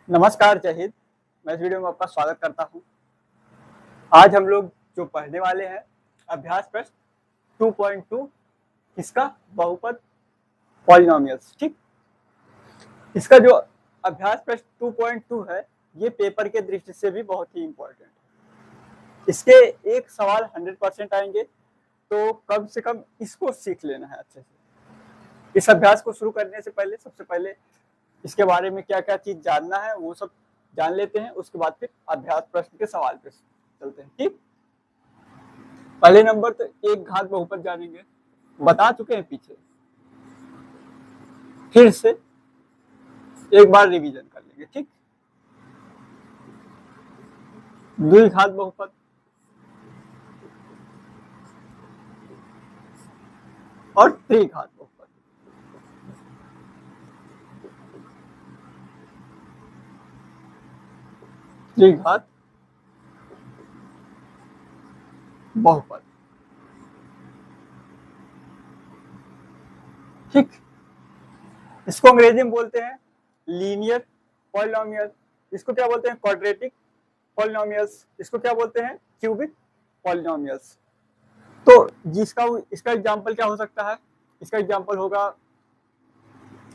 नमस्कार, जय हिंद। मैं इस वीडियो में आपका स्वागत करता हूं। आज हम लोग जो पढ़ने वाले हैं अभ्यास प्रश्न 2.2 इसका बहुपद पॉलिनोमियल्स। ठीक, इसका जो अभ्यास प्रश्न 2.2 है ये पेपर के दृष्टि से भी बहुत ही इम्पोर्टेंट है। इसके एक सवाल 100% आएंगे, तो कम से कम इसको सीख लेना है अच्छे से। इस अभ्यास को शुरू करने से पहले सबसे पहले इसके बारे में क्या क्या चीज जानना है वो सब जान लेते हैं, उसके बाद फिर अभ्यास प्रश्न के सवाल पे चलते हैं। ठीक, पहले नंबर तो एक घात बहुपद जानेंगे, बता चुके हैं पीछे, फिर से एक बार रिवीजन कर लेंगे। ठीक, द्विघात बहुपद और त्रिघात बहुपद। त्रिघात बहुपद। ठीक, इसको अंग्रेजी में बोलते हैं लीनियर पॉलिनोमियल, इसको क्या बोलते हैं क्वाड्रेटिक पॉलिनोमियल्स, इसको क्या बोलते हैं क्यूबिक पॉलिनोमियल्स। तो जिसका इसका एग्जांपल क्या हो सकता है, इसका एग्जांपल होगा,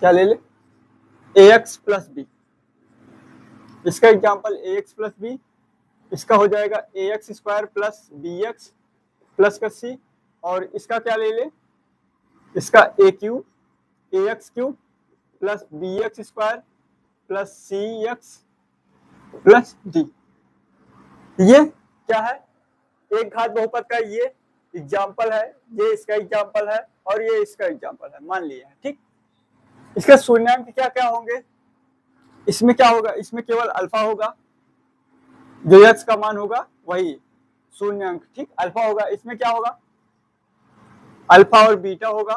क्या ले ले, ax प्लस बी। इसका एग्जांपल ax प्लस बी, इसका हो जाएगा ax square plus bx plus का c, और इसका क्या ले ले, इसका a cube ax cube plus bx square plus cx plus d। ये क्या है, एक घात बहुपद का ये एग्जाम्पल है, ये इसका एग्जाम्पल है और ये इसका एग्जाम्पल है, मान लिया है। ठीक, इसके शून्यांक क्या क्या होंगे, इसमें क्या होगा, इसमें केवल अल्फा होगा, जो x का मान होगा वही शून्यांक। ठीक, अल्फा होगा, इसमें क्या होगा, अल्फा और बीटा होगा।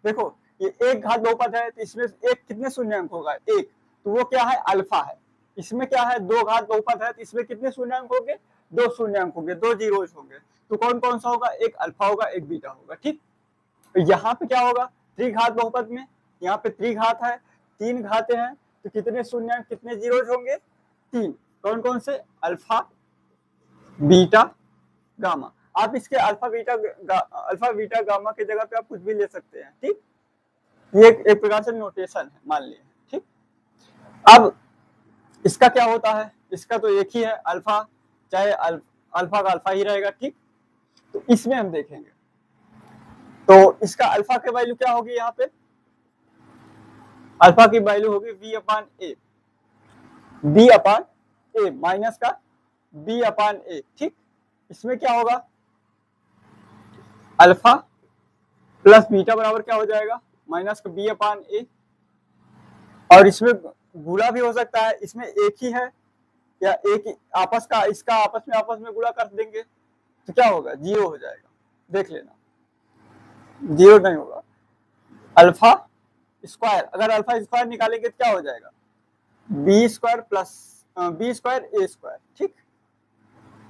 देखो ये एक घात बहुपद है तो इसमें एक कितने शून्यांक होगा, एक, तो वो क्या है, अल्फा है। इसमें क्या है, दो घात बहुपद है तो इसमें कितने शून्यांक होंगे, दो शून्यांक होंगे, दो जीरोज होंगे। तो कौन कौन सा होगा, एक अल्फा होगा एक बीटा होगा। ठीक, तो यहाँ पे क्या होगा, त्रिघात बहुपद में यहाँ पे त्रिघात है, तीन घातें हैं, तो कितने शून्यांक कितने जीरोज होंगे, तीन। कौन कौन से, अल्फा बीटा गामा। आप इसके अल्फा बीटा गामा की जगह पे आप कुछ भी ले सकते हैं। ठीक, ये एक प्रकार से नोटेशन है, मान लिया। ठीक, अब इसका क्या होता है, इसका तो एक ही है अल्फा, चाहे अल्फा का अल्फा ही रहेगा। ठीक, तो इसमें हम देखेंगे तो इसका अल्फा की वैल्यू क्या होगी, यहाँ पे अल्फा की वैल्यू होगी v अपान ए, बी अपान ए माइनस का b अपान ए। ठीक, इसमें क्या होगा, अल्फा प्लस बीटा बराबर क्या हो जाएगा, माइनस का b अपान ए, और इसमें गुणा भी हो सकता है, इसमें एक ही है या एक ही आपस का, इसका आपस में गुणा कर देंगे तो क्या होगा, जीरो हो जाएगा। देख लेना, जीरो नहीं होगा। अल्फा स्क्वायर, अगर अल्फा स्क्वायर निकालेंगे तो क्या हो जाएगा, B square plus B square A square. ठीक,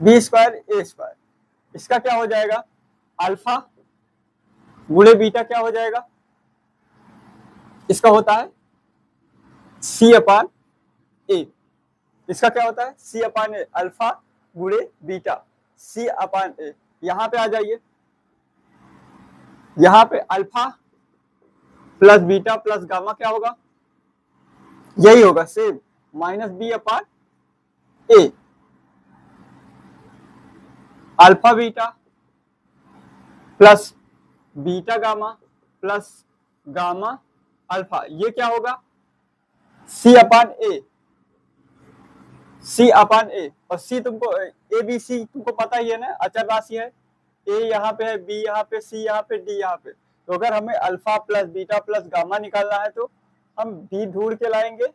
बी स्क्वायर ए स्क्वायर, इसका क्या हो जाएगा, अल्फा गुणे बीटा क्या हो जाएगा, इसका होता है सी अपान ए। इसका क्या होता है, सी अपान ए, अल्फा गुणे बीटा सी अपान ए। यहां पे आ जाइए, यहां पे alpha plus beta plus gamma क्या होगा, यही होगा same, minus B upon A, alpha beta plus beta gamma plus gamma alpha, ये क्या होगा, सी अपान ए, सी अपान ए। और सी तुमको ए बी सी तुमको पता ही है ना, अचर राशि है, ए यहाँ पे है, बी यहाँ पे, सी यहाँ पे, डी यहाँ पे। तो अगर हमें alpha plus beta plus gamma निकालना है तो हम बी ढूंढ के लाएंगे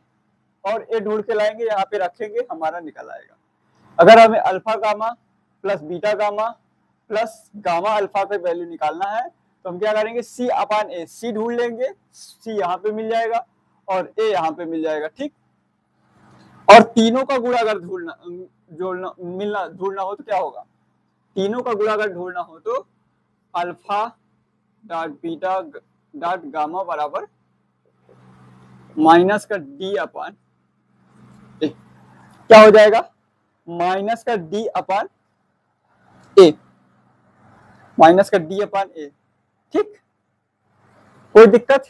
और ए ढूंढ के लाएंगे, यहाँ पे रखेंगे, हमारा निकल आएगा। अगर हमें alpha gamma plus beta gamma plus gamma alpha का वैल्यू निकालना है तो हम क्या करेंगे, सी अपान ए, सी ढूंढ लेंगे, सी यहाँ पे मिल जाएगा और ए यहाँ पे मिल जाएगा। ठीक, और तीनों का गुणा अगर ढूंढना हो तो क्या होगा, तीनों का गुणा अगर ढूंढना हो तो alpha dot beta dot gamma बराबर माइनस का डी अपान ए। क्या हो जाएगा, माइनस का डी अपान ए, माइनस का डी अपान ए। ठीक, कोई दिक्कत?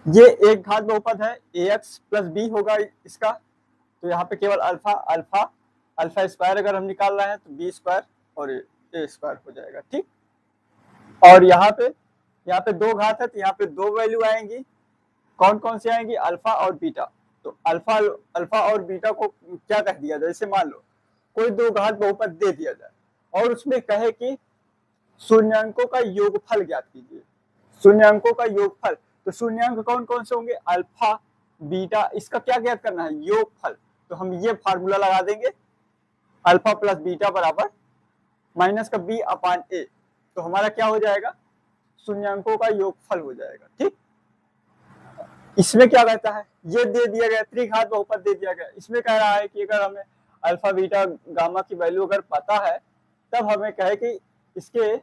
ये एक घात बहुपद है, ए एक्स प्लस बी होगा इसका, तो यहाँ पे केवल अल्फा अल्फा अल्फा स्क्वायर अगर हम निकाल रहे हैं तो बी स्क्वायर और ए स्क्वायर हो जाएगा। ठीक, और यहाँ पे दो घात है तो यहाँ पे दो वैल्यू आएंगी, कौन कौन सी आएंगी, अल्फा और बीटा। तो अल्फा और बीटा को क्या कह दिया जाए, जैसे मान लो कोई दो घात बहुपद दे दिया जाए और उसमें कहे कि शून्यांकों का योगफल ज्ञात कीजिए, शून्यांकों का योगफल। तो शून्यांक कौन कौन से होंगे, अल्फा बीटा, इसका क्या ज्ञात करना है, योगफल। तो हम ये फार्मूला लगा देंगे, अल्फा प्लस बीटा बराबर माइनस का बी अपान ए। तो हमारा क्या हो जाएगा, शून्यांकों का योगफल हो जाएगा। ठीक, इसमें क्या कहता है, ये दे दिया गया त्रिघात बहुपद दे दिया गया, इसमें कह रहा है कि अगर हमें अल्फा बीटा गामा की वैल्यू अगर पता है तब हमें कहे कि इसके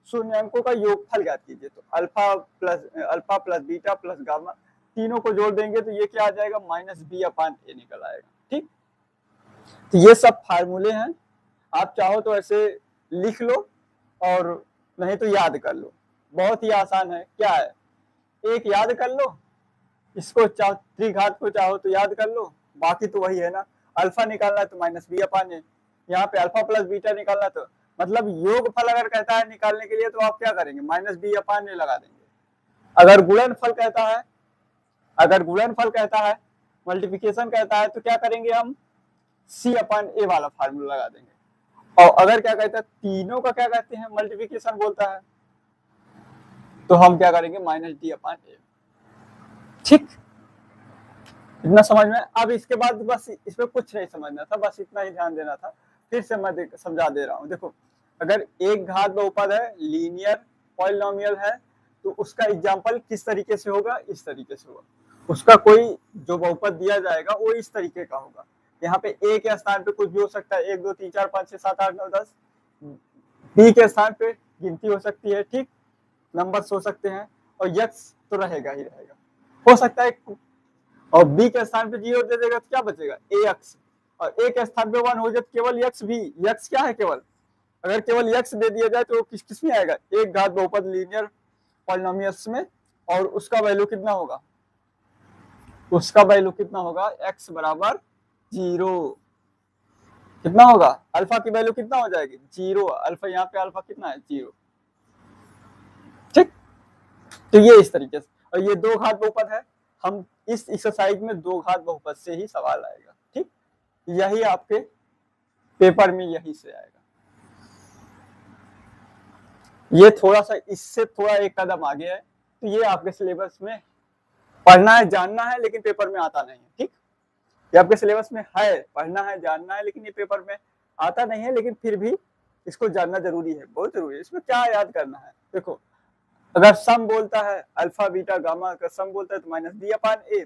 शून्यांकों का योगफल ज्ञात कीजिए। तो alpha plus beta plus gamma तीनों को जोड़ देंगे तो ये क्या आ जाएगा, माइनस बी अपान ए निकल आएगा। ठीक, तो ये सब फार्मूले हैं, आप चाहो तो ऐसे लिख लो और नहीं तो याद कर लो, बहुत ही आसान है। क्या है, एक याद कर लो, इसको त्रिघात को चाहो तो याद कर लो, बाकी तो वही है ना, अल्फा निकालना है तो माइनस बी अपान ए, यहाँ पे अल्फा प्लस बीटा निकालना, तो मतलब योगफल अगर कहता है निकालने के लिए तो आप क्या करेंगे, माइनस बी अपान ए लगा देंगे। अगर गुणनफल कहता है मल्टीप्लिकेशन कहता है तो क्या करेंगे, हम सी अपान ए वाला फार्मूला लगा देंगे। और अगर क्या कहता है तीनों का क्या कहते हैं, मल्टीप्लिकेशन बोलता है, तो हम क्या करेंगे, माइनस डी अपान ए। ठीक, इतना समझ में। अब इसके बाद बस इसमें कुछ नहीं समझना था, बस इतना ही ध्यान देना था। फिर से मैं समझा दे रहा हूँ। देखो, अगर एक घात बहुपद है, लीनियर पॉलिनोमियल है, तो उसका एग्जांपल किस तरीके से होगा, इस तरीके से होगा। उसका कोई जो बहुपद दिया जाएगा वो इस तरीके का होगा। यहाँ पे ए के स्थान पे कुछ भी हो सकता है, 1 2 3 4 5 6 7 8 9 10। बी के स्थान पे गिनती हो सकती है, ठीक, नंबर्स हो सकते हैं, और यक्स तो रहेगा ही रहेगा, हो सकता है। और बी के स्थान पे 0 दे देगा तो क्या बचेगा, ए एक्स, और ए के स्थान पे 1 हो जाए तो केवल यक्स भी, यक्स क्या है केवल, अगर केवल यक्स दे दिया जाए तो किस किस में आएगा, एक घात बहुपद लीनियर पॉलिनोमियल्स में, और उसका वैल्यू कितना होगा, उसका वैल्यू कितना होगा, x बराबर 0। कितना होगा, अल्फा की वैल्यू कितना हो जाएगी, 0। अल्फा यहाँ पे अल्फा कितना है, 0। ठीक, तो ये इस तरीके से, और ये दो घात बहुपद है, हम इस एक्सरसाइज में दो घात बहुपद से ही सवाल आएगा। ठीक, यही आपके पेपर में यही से आएगा। ये थोड़ा सा इससे थोड़ा एक कदम आगे है, तो ये आपके सिलेबस में पढ़ना है जानना है, लेकिन पेपर में आता नहीं है। ठीक, ये आपके सिलेबस में है, पढ़ना है जानना है, लेकिन ये पेपर में आता नहीं है, लेकिन फिर भी इसको जानना जरूरी है, बहुत जरूरी है। इसमें क्या याद करना है, देखो, अगर सम बोलता है अल्फा बीटा गामा का सम बोलता है तो माइनस बी अपान ए।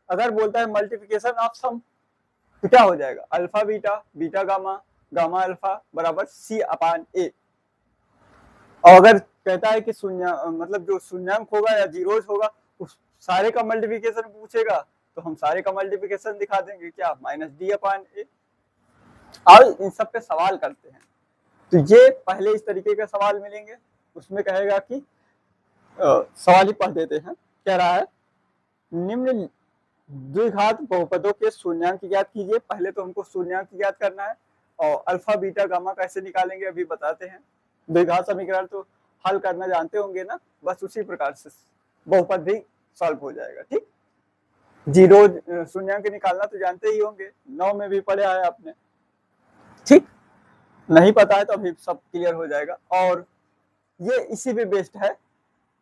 अगर बोलता है मल्टीप्लिकेशन ऑफ सम तो क्या हो जाएगा, alpha beta beta gamma gamma alpha बराबर सी अपान ए। और अगर कहता है कि शून्य मतलब जो शून्यांक होगा या जीरोज होगा उस सारे का मल्टीप्लिकेशन पूछेगा तो हम सारे का मल्टीप्लिकेशन दिखा देंगे, क्या, माइनस डी अपान ए। और इन सब पे सवाल करते हैं, तो ये पहले इस तरीके के सवाल मिलेंगे, उसमें कहेगा कि सवाल ही पढ़ देते हैं। कह रहा है निम्न द्विघात बहुपदों के शून्यांक ज्ञात कीजिए। पहले तो हमको शून्यांक ज्ञात करना है, और अल्फा बीटा गामा कैसे निकालेंगे अभी बताते हैं। द्विघात समीकरण तो हल करना जानते होंगे ना, बस उसी प्रकार से बहुपद भी सॉल्व हो जाएगा। ठीक, जीरो शून्यांक निकालना तो जानते ही होंगे, 9 में भी पढ़ा है आपने। ठीक, नहीं पता है तो अभी सब क्लियर हो जाएगा। और ये इसी पे बेस्ड है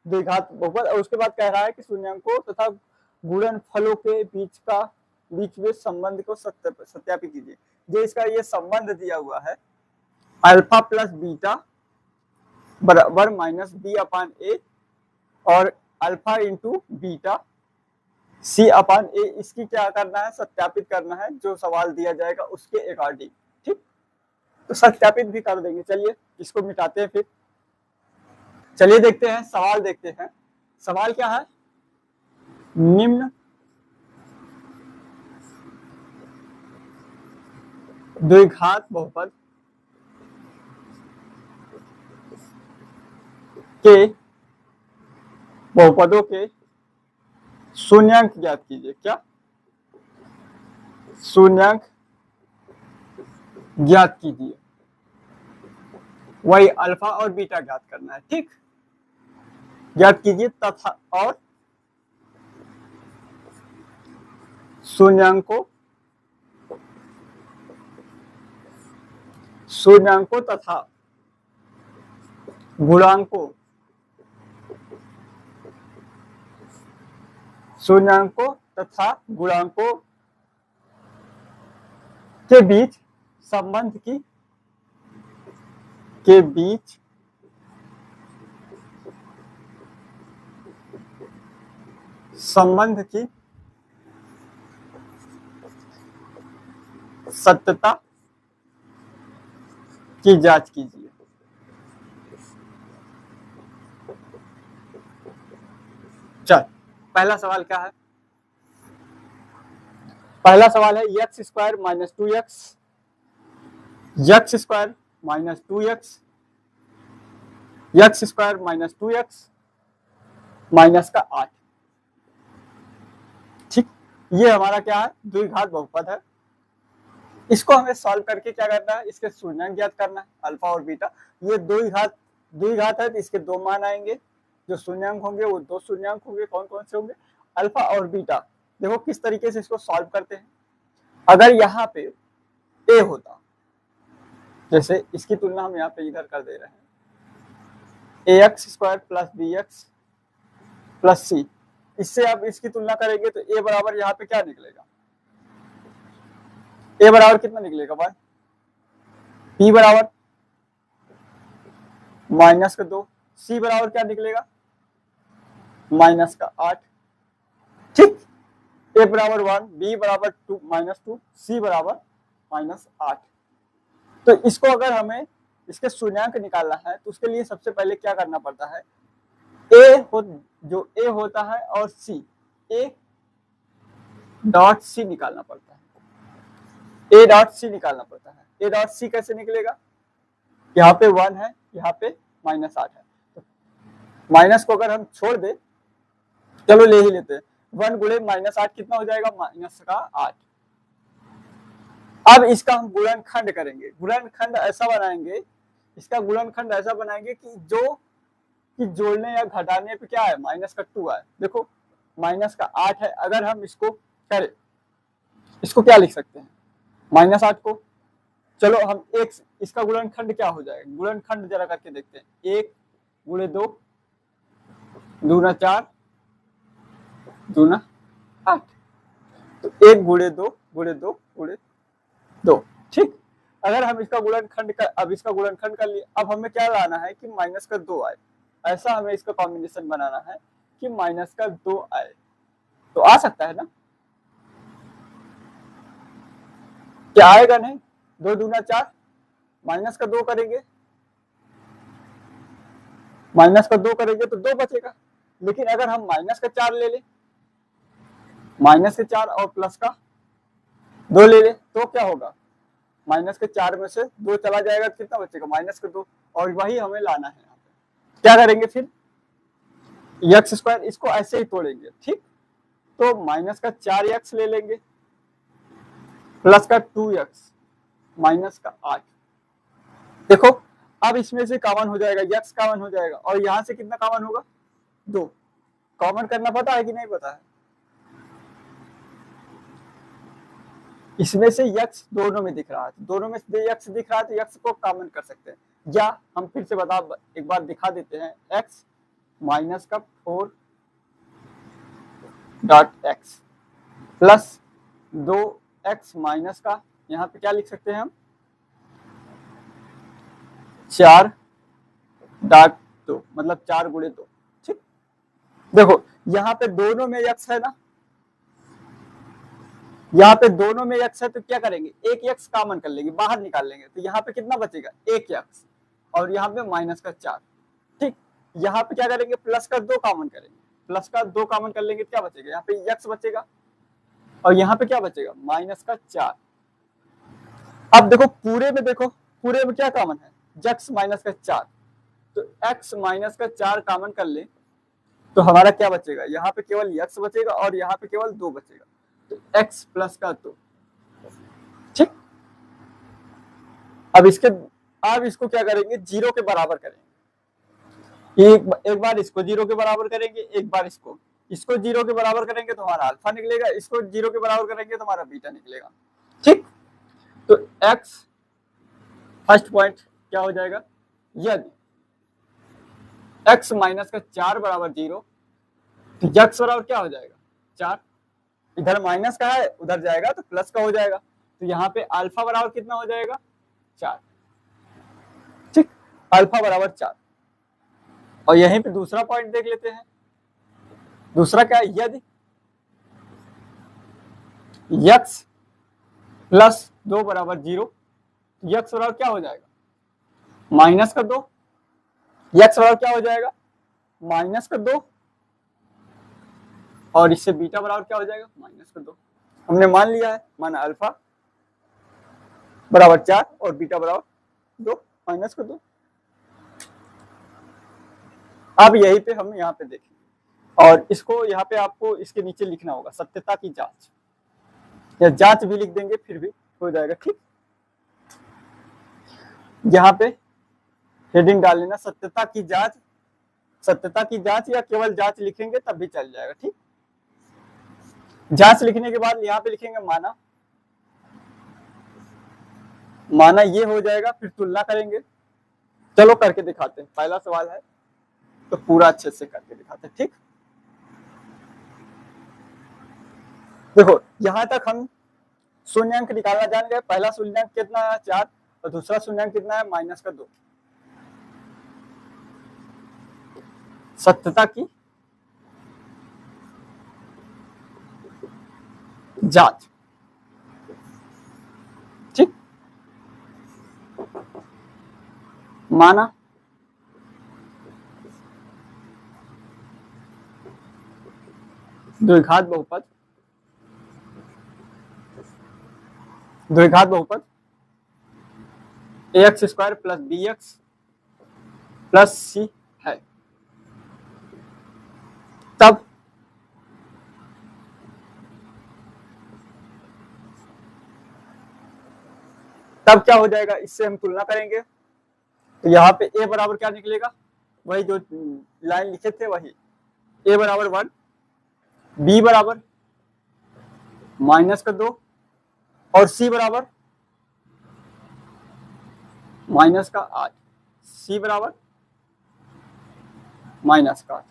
द्विघात बहुपद। और उसके बाद कह रहा है कि शून्यांकों तथा गुणनफलों के बीच में संबंध को सत्यापित कीजिए। जो इसका ये संबंध दिया हुआ है, अल्फा प्लस बीटा बराबर माइनस बी अपान ए, और अल्फा इंटू बीटा सी अपान ए, इसकी क्या करना है, सत्यापित करना है, जो सवाल दिया जाएगा उसके अकॉर्डिंग। ठीक, तो सत्यापित भी कर देंगे। चलिए इसको मिटाते हैं, फिर चलिए देखते हैं सवाल, देखते हैं सवाल क्या है। निम्न द्विघात बहुपद के बहुपदों के शून्यांक ज्ञात कीजिए। क्या? शून्यांक ज्ञात कीजिए। वही अल्फा और बीटा ज्ञात करना है। ठीक, ज्ञात कीजिए तथा और शून्यांकों तथा गुणांकों के बीच संबंध की सत्यता की जांच कीजिए। चल, पहला सवाल क्या है? पहला सवाल है x square minus 2x minus का 8। ठीक, ये हमारा क्या है? द्विघात बहुपद है। इसको हमें सॉल्व करके क्या करना है? इसके शून्यांक ज्ञात करना है, अल्फा और बीटा। ये द्विघात है तो इसके दो मान आएंगे। जो शून्यांक होंगे वो दो शून्यांक होंगे। कौन कौन से होंगे? अल्फा और बीटा। देखो किस तरीके से इसको सॉल्व करते हैं। अगर यहाँ पे ए होता, जैसे इसकी तुलना हम यहाँ पे इधर कर दे रहे हैं, ax square plus B X plus C. इससे अब इसकी तुलना करेंगे तो ए बराबर यहाँ पे क्या निकलेगा? ए बराबर कितना निकलेगा भाई? पी बराबर माइनस का 2, सी बराबर क्या निकलेगा? माइनस का 8। ठीक, ए बराबर 1, बी बराबर 2 माइनस 2, सी बराबर माइनस 8। तो इसको अगर हमें इसके शून्यांक निकालना है तो उसके लिए सबसे पहले क्या करना पड़ता है? जो ए होता है और सी, ए डॉट सी निकालना पड़ता है। ए डॉट सी निकालना पड़ता है। ए डॉट सी कैसे निकलेगा? यहाँ पे 1 है, यहाँ पे माइनस 8 है। तो माइनस को अगर हम छोड़ दे, चलो ले ही लेते हैं, 1 गुणे माइनस 8 कितना हो जाएगा? माइनस का 8। अब इसका हम गुणनखंड करेंगे। गुणनखंड ऐसा बनाएंगे, इसका गुणनखंड ऐसा बनाएंगे कि जोड़ने या घटाने पे क्या है? माइनस का 2 है। देखो माइनस का 8 है। अगर हम इसको करें, इसको क्या लिख सकते हैं? माइनस 8 को चलो हम एक, इसका गुणनखंड क्या हो जाएगा? गुणनखंड जरा करके देखते हैं। 1 गुणे 2 दूना 4 दूना 8। तो 1 गुणे 2 गुणे 2 गुणे 2। ठीक, अगर हम इसका गुणनखंड कर लिए। अब हमें क्या लाना है कि माइनस का 2 आए। ऐसा हमें इसका कॉम्बिनेशन बनाना है कि माइनस का 2 आए। तो आ सकता है ना? क्या आएगा? नहीं, 2 दूना 4, माइनस का 2 करेंगे, तो 2 बचेगा। लेकिन अगर हम माइनस का 4 ले ले, माइनस के 4 और प्लस का 2 ले ले, तो क्या होगा? माइनस के 4 में से 2 चला जाएगा, कितना बचेगा? माइनस का 2। और वही हमें लाना है। क्या करेंगे फिर? एक्स स्क्वायर, इसको ऐसे ही तोड़ेंगे। ठीक, तो माइनस का 4x ले लेंगे प्लस का 2x माइनस का 8। देखो अब इसमें से कॉमन हो जाएगा, x कॉमन हो जाएगा और यहां से कितना कॉमन होगा? 2। कॉमन करना पता है कि नहीं पता है? इसमें से x दोनों में दिख रहा है, दोनों में से x दिख रहा है तो x को कॉमन कर सकते हैं। या हम फिर से एक बार दिखा देते हैं, x माइनस का 4 dot x plus 2x minus का, यहाँ पे क्या लिख सकते हैं हम? 4 डॉट 2, मतलब 4 गुणे 2। ठीक, देखो यहाँ पे दोनों में x है ना, यहाँ पे दोनों में x है तो क्या करेंगे? एक x कॉमन कर लेंगे, बाहर निकाल लेंगे। तो यहाँ पे कितना बचेगा? 1x और यहाँ पे माइनस का 4। ठीक, यहाँ पे क्या करेंगे? प्लस का 2 कॉमन करेंगे, प्लस का 2 कॉमन कर लेंगे, क्या बचेगा? यहाँ पे x बचेगा और यहाँ पे क्या बचेगा? माइनस का 4। अब देखो पूरे में क्या कॉमन है, x माइनस का 4, तो x माइनस का 4 कॉमन कर ले तो हमारा क्या बचेगा, यहाँ पे केवल x बचेगा और यहाँ पे केवल 2 बचेगा, तो x प्लस का 2। ठीक, अब इसको क्या करेंगे, 0 के बराबर करेंगे। एक बार इसको 0 के बराबर करेंगे, एक बार इसको 0 के बराबर करेंगे तो हमारा अल्फा निकलेगा, इसको 0 के बराबर करेंगे तो हमारा बीटा निकलेगा। ठीक, तो x फर्स्ट पॉइंट क्या हो जाएगा, यदि x माइनस का 4 बराबर 0 तो x बराबर क्या हो जाएगा 4, इधर माइनस का है उधर जाएगा तो प्लस का हो जाएगा, तो यहाँ पे अल्फा बराबर कितना हो जाएगा 4। ठीक, अल्फा बराबर 4। और यहीं पे दूसरा पॉइंट देख लेते हैं, दूसरा क्या है, यदि x प्लस 2 बराबर 0 तो x बराबर क्या हो जाएगा माइनस का 2, x बराबर क्या हो जाएगा माइनस का 2, और इससे बीटा बराबर क्या हो जाएगा माइनस का 2। हमने मान लिया है, माना अल्फा बराबर 4 और बीटा बराबर 2 माइनस का 2। अब यहीं पे हम यहाँ पे देखेंगे और इसको यहाँ पे आपको इसके नीचे लिखना होगा सत्यता की जांच, या जांच भी लिख देंगे फिर भी हो जाएगा। ठीक, यहाँ पे हेडिंग डाल लेना सत्यता की जांच या केवल जांच लिखेंगे तब भी चल जाएगा। ठीक, जांच लिखने के बाद यहाँ पे लिखेंगे माना ये हो जाएगा, फिर तुलना करेंगे। चलो करके दिखाते हैं, पहला सवाल है तो पूरा अच्छे से करके दिखाते हैं। ठीक, देखो यहां तक हम शून्यांक निकालना जान गए। पहला शून्यांक कितना है 4 और दूसरा शून्यांक कितना है माइनस का 2। सत्यता की जांच। ठीक, माना द्विघात बहुपद ax square plus bx plus c है, तब क्या हो जाएगा, इससे हम तुलना करेंगे तो यहाँ पे a बराबर क्या निकलेगा, वही जो लाइन लिखे थे वही, a बराबर 1, b बराबर माइनस का 2 और c बराबर माइनस का 8, c बराबर माइनस का 8।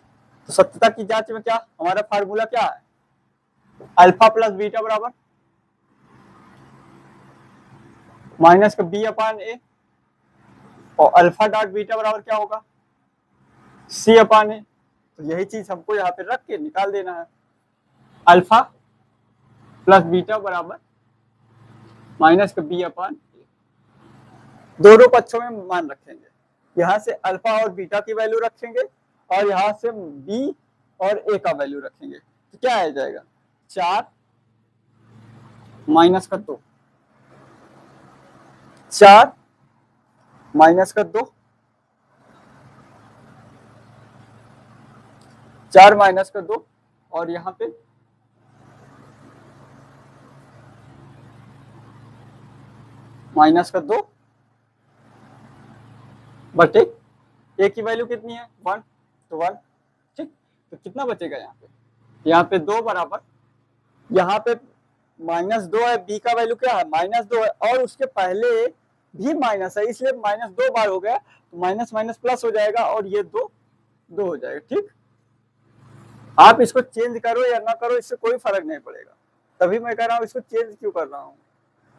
तो सत्यता की जांच में क्या हमारा फार्मूला क्या है, अल्फा प्लस बीटा बराबर माइनस का b अपान a और अल्फा डॉट बीटा बराबर क्या होगा c अपान a। तो यही चीज हमको यहाँ पे रख के निकाल देना है, अल्फा प्लस बीटा बराबर माइनस का b अपान a। दोनों पक्षों में मान रखेंगे, यहाँ से अल्फा और बीटा की वैल्यू रखेंगे और यहाँ से b और a का वैल्यू रखेंगे, तो क्या आ जाएगा 4 माइनस का 2, 4 माइनस का 2, 4 माइनस का 2 और यहाँ पे माइनस का 2 बटे a की वैल्यू कितनी है 1, तो 1। ठीक, तो कितना बचेगा यहाँ पे 2 बराबर, यहाँ पे माइनस 2 है, b का वैल्यू क्या है माइनस 2 है और उसके पहले भी माइनस है, इसलिए माइनस 2 बार हो गया तो माइनस माइनस प्लस हो जाएगा और ये 2 हो जाएगा। ठीक, आप इसको चेंज करो या ना करो इससे कोई फर्क नहीं पड़ेगा, तभी मैं कह रहा हूँ इसको चेंज क्यों कर रहा हूँ,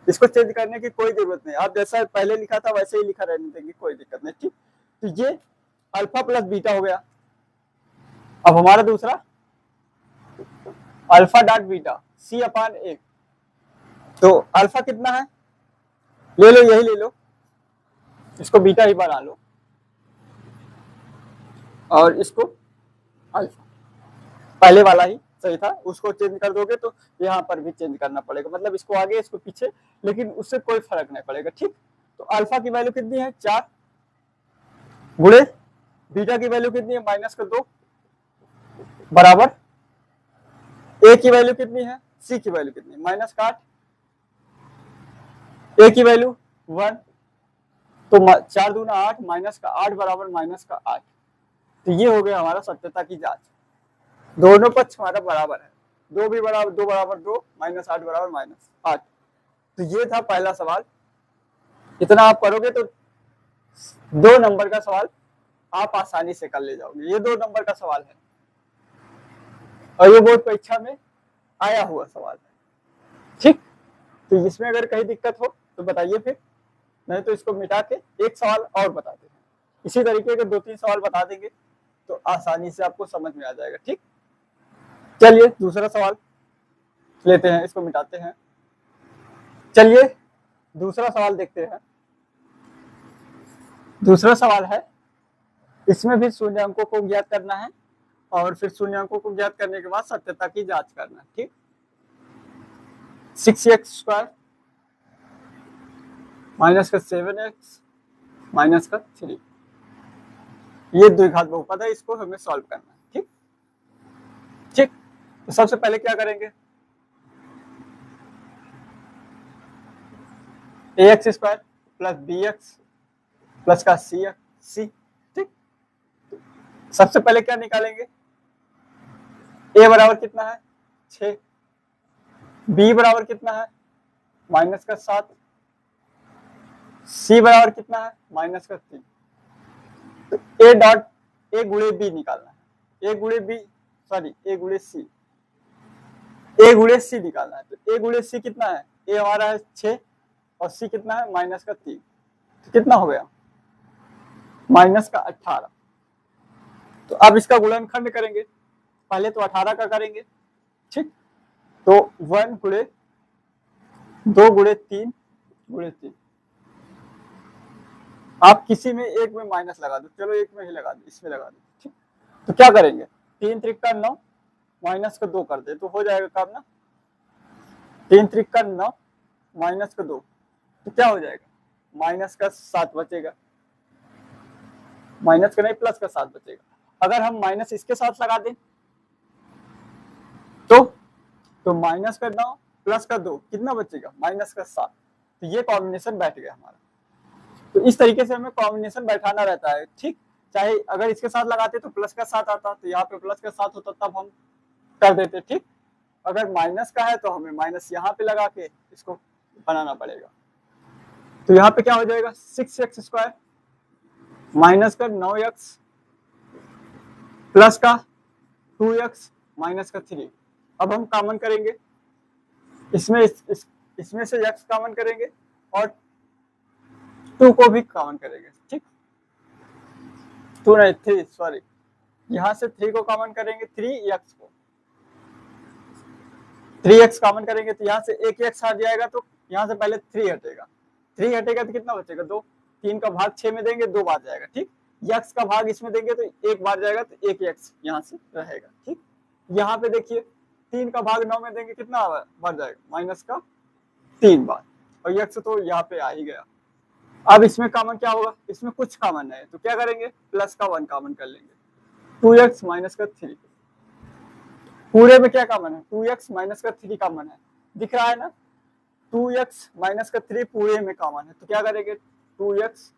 इसको चेंज करने की कोई जरूरत नहीं, आप जैसा पहले लिखा था वैसे ही लिखा रहने देंगे, कोई दिक्कत नहीं। ठीक, तो ये अल्फा प्लस बीटा हो गया। अब हमारा दूसरा alpha dot beta c upon a, तो अल्फा कितना है ले लो, यही ले लो, इसको बीटा ही बना लो और इसको अल्फा पहले वाला ही सही था, उसको चेंज कर दोगे तो यहाँ पर भी चेंज करना पड़ेगा, मतलब इसको आगे इसको पीछे, लेकिन उससे कोई फर्क नहीं पड़ेगा। ठीक, तो अल्फा की वैल्यू कितनी है 4 गुणे बीटा की वैल्यू कितनी है -2 बराबर ए की वैल्यू कितनी है, सी की वैल्यू कितनी है -8, ए की वैल्यू 1, तो 4 दूना 8 -8 बराबर -8। तो ये हो गया हमारा सत्यता की जांच। दोनों पक्ष हमारा बराबर है, 2 भी बराबर 2 बराबर 2 -8 बराबर -8। तो ये था पहला सवाल। इतना आप करोगे तो 2 नंबर का सवाल आप आसानी से कर ले जाओगे। ये 2 नंबर का सवाल है और ये बोर्ड परीक्षा में आया हुआ सवाल है। ठीक, तो इसमें अगर कहीं दिक्कत हो तो बताइए फिर, नहीं तो इसको मिटा के एक सवाल और बता देंगे। इसी तरीके के 2-3 सवाल बता देंगे तो आसानी से आपको समझ में आ जाएगा। ठीक, चलिए दूसरा सवाल लेते हैं, इसको मिटाते हैं। चलिए दूसरा सवाल देखते हैं। दूसरा सवाल है, इसमें भी शून्य अंकों को ज्ञात करना है और फिर शून्य अंकों को ज्ञात करने के बाद सत्यता की जांच करना है। ठीक, 6x² -7x -3, ये द्विघात बहुपद है, इसको हमें सॉल्व करना है। ठीक ठीक, तो सबसे पहले क्या करेंगे, ax² + bx प्लस का c। ठीक, सबसे पहले क्या निकालेंगे, a बराबर कितना है 6, b बराबर कितना है -7, c बराबर कितना है -3। तो a गुणे b निकालना है, a गुणे c निकालना है। तो a गुणे c कितना है, a हमारा है 6 और c कितना है -3, तो कितना हो गया -18। तो अब इसका गुणनखंड करेंगे, पहले तो 18 का करेंगे। ठीक, तो 1 गुणे 2 गुणे 3 गुणे 3, आप किसी में एक में माइनस लगा दो, चलो एक में ही लगा दो, इसमें लगा दो। ठीक, तो क्या करेंगे, 3 त्रिका 9 माइनस का 2 कर दे तो हो जाएगा काम ना, 3 त्रिका 9 माइनस का 2, तो क्या हो जाएगा -7 बचेगा, माइनस का नहीं प्लस का 7 बचेगा। अगर हम माइनस इसके साथ लगा दें तो माइनस का 9 प्लस का 2 कितना बचेगा -7। तो ये कॉम्बिनेशन बैठ गया हमारा। तो इस तरीके से हमें कॉम्बिनेशन बैठाना रहता है। ठीक, चाहे अगर इसके साथ लगाते तो प्लस का 7 आता, तो यहाँ पे प्लस का 7 होता तब हम कर देते। ठीक, अगर माइनस का है तो हमें माइनस यहाँ पे लगा के इसको बनाना पड़ेगा। तो यहाँ पे क्या हो जाएगा 6x² माइनस का 9x प्लस का 2x माइनस का 3। अब हम कॉमन करेंगे, इसमें से x कॉमन करेंगे और 2 को भी कॉमन करेंगे। ठीक, 2 नहीं 3 सॉरी, यहाँ से 3 को कॉमन करेंगे, 3x को 3x कॉमन करेंगे तो यहाँ से एक x हट जाएगा, तो यहाँ से पहले 3 हटेगा, 3 हटेगा तो कितना बचेगा 2, 3 का भाग 6 में देंगे 2 बार जाएगा। ठीक, x का भाग इसमें देंगे तो 1 बार जाएगा, तो एक x यहाँ से रहेगा। ठीक, यहाँ पे देखिए 3 का भाग 9 में देंगे कितना बार जाएगा -3 बार, और x तो यहाँ पे आ ही गया। अब इसमें कॉमन क्या होगा, इसमें कुछ कॉमन है तो क्या करेंगे प्लस का 1 कॉमन कर लेंगे, 2x माइनस का 3। पूरे में क्या कॉमन है 2x माइनस का 3 कॉमन है, दिख रहा है ना, 2x माइनस का 3 पूरे में कॉमन है, तो क्या करेंगे 2x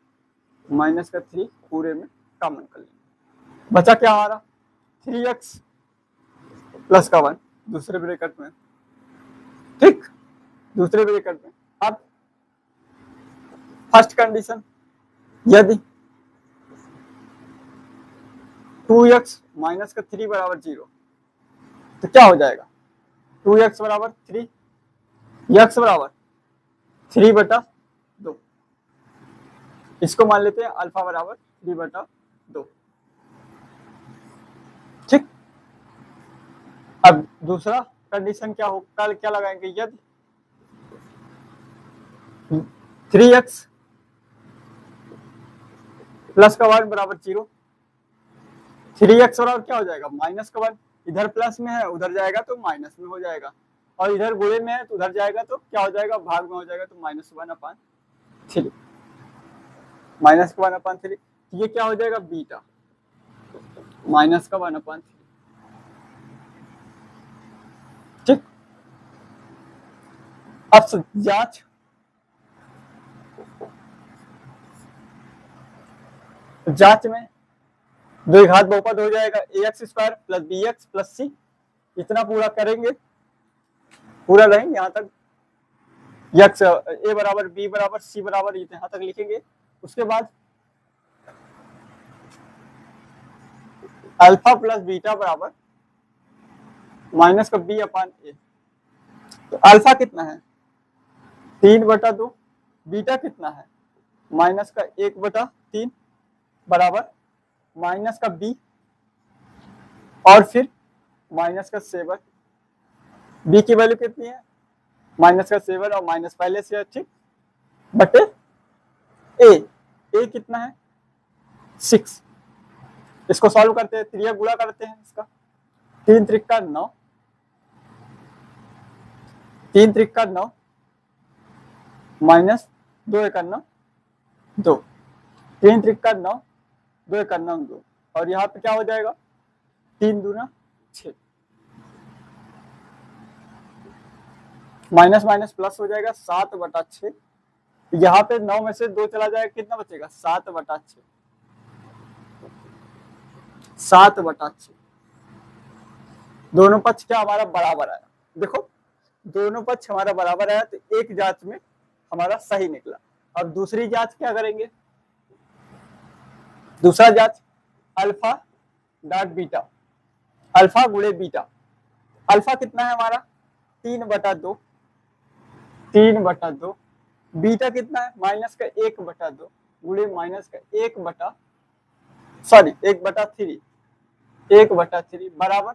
माइनस का 3 पूरे में कॉमन कर लेंगे। बचा क्या हमारा 3x प्लस का 1 दूसरे ब्रैकेट में। ठीक, दूसरे ब्रैकेट में। अब फर्स्ट कंडीशन, यदि 2x माइनस का 3 बराबर 0 तो क्या हो जाएगा 2x बराबर 3, x बराबर 3/2, इसको मान लेते हैं अल्फा बराबर 3/2। ठीक, अब दूसरा कंडीशन क्या हो, कल क्या लगाएंगे, यदि 3x प्लस का 1 बराबर 0, 3x बराबर क्या हो जाएगा -1, इधर प्लस में है उधर जाएगा तो माइनस में हो जाएगा, और इधर गुणे में है तो उधर जाएगा तो क्या हो जाएगा, भाग में हो जाएगा, तो -1/3, -1/3। ये क्या हो जाएगा, बीटा -1/3। ठीक, अब जांच में द्विघात बहुपद हो जाएगा ax² + bx + c, इतना पूरा करेंगे, पूरा रहेंगे यहाँ तक, x a बराबर b बराबर c बराबर यहाँ तक लिखेंगे। उसके बाद अल्फा प्लस बीटा बराबर -b/a, तो अल्फा कितना है 3/2, बीटा कितना है -1/3 बराबर -b और फिर -7, b की वैल्यू कितनी है -7 और माइनस पहले से है, ठीक, बटे a कितना है 6। इसको सॉल्व करते हैं, त्रिया गुणा करते हैं इसका, 3 त्रिका 9, 3 त्रिका 9 माइनस 2 एका 9 2, 3 त्रिका 9 2 एका 9 2, और यहाँ पे क्या हो जाएगा 3 दूना 6, माइनस माइनस प्लस हो जाएगा 7/6, यहाँ पे 9 में से 2 चला जाएगा, कितना बचेगा 7/6, 7/6। दोनों पक्ष क्या हमारा बराबर आया, देखो दोनों पक्ष हमारा बराबर आया, तो एक जांच में हमारा सही निकला। अब दूसरी जांच क्या करेंगे, दूसरा जांच अल्फा डॉट बीटा, अल्फा गुणे बीटा, अल्फा कितना है हमारा 3/2, 3/2, बीटा कितना है -1/2 गुणे -1/3 बराबर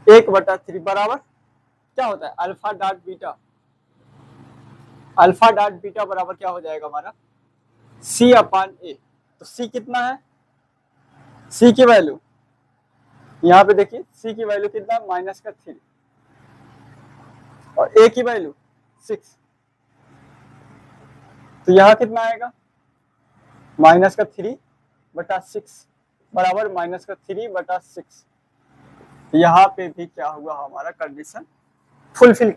1/3 बराबर क्या होता है alpha dot beta, alpha dot beta बराबर क्या हो जाएगा हमारा c/a। तो c कितना है, c की वैल्यू यहाँ पे देखिए, c की वैल्यू कितना है -3 और a की वैल्यू 6, तो यहाँ कितना आएगा -3/6 बराबर -3/6। यहाँ पे भी क्या हुआ, हमारा कंडीशन फुलफिल